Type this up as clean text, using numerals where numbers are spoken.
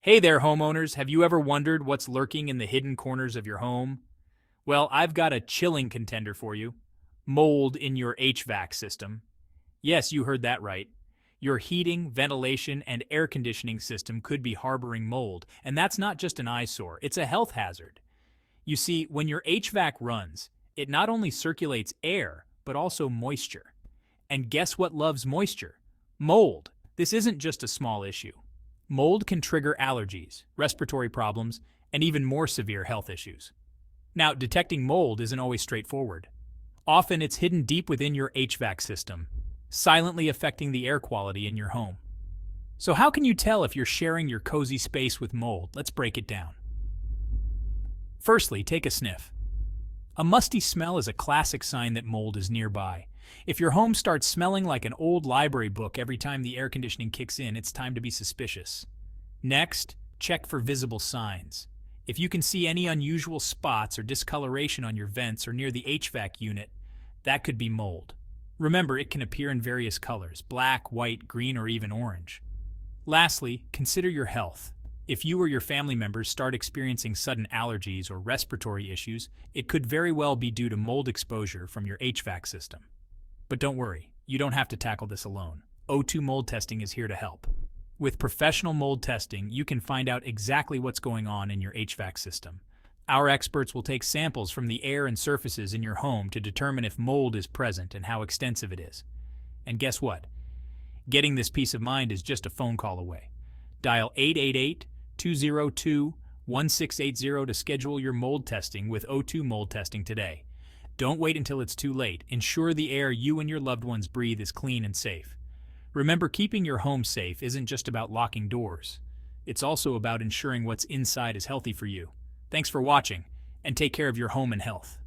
Hey there, homeowners. Have you ever wondered what's lurking in the hidden corners of your home? Well, I've got a chilling contender for you: mold in your HVAC system. Yes, you heard that right. Your heating, ventilation, and air conditioning system could be harboring mold, and that's not just an eyesore, it's a health hazard. You see, when your HVAC runs, it not only circulates air, but also moisture. And guess what loves moisture? Mold. This isn't just a small issue. Mold can trigger allergies, respiratory problems, and even more severe health issues. Now, detecting mold isn't always straightforward. Often it's hidden deep within your HVAC system, silently affecting the air quality in your home. So how can you tell if you're sharing your cozy space with mold? Let's break it down. Firstly, take a sniff. A musty smell is a classic sign that mold is nearby. If your home starts smelling like an old library book every time the air conditioning kicks in, it's time to be suspicious. Next, check for visible signs. If you can see any unusual spots or discoloration on your vents or near the HVAC unit, that could be mold. Remember, it can appear in various colors: black, white, green, or even orange. Lastly, consider your health. If you or your family members start experiencing sudden allergies or respiratory issues, it could very well be due to mold exposure from your HVAC system. But don't worry, you don't have to tackle this alone. O2 mold testing is here to help. With professional mold testing, you can find out exactly what's going on in your HVAC system. Our experts will take samples from the air and surfaces in your home to determine if mold is present and how extensive it is. And guess what? Getting this peace of mind is just a phone call away. Dial 888-202-1680 to schedule your mold testing with O2 Mold Testing today. Don't wait until it's too late. Ensure the air you and your loved ones breathe is clean and safe. Remember, keeping your home safe isn't just about locking doors. It's also about ensuring what's inside is healthy for you. Thanks for watching, and take care of your home and health.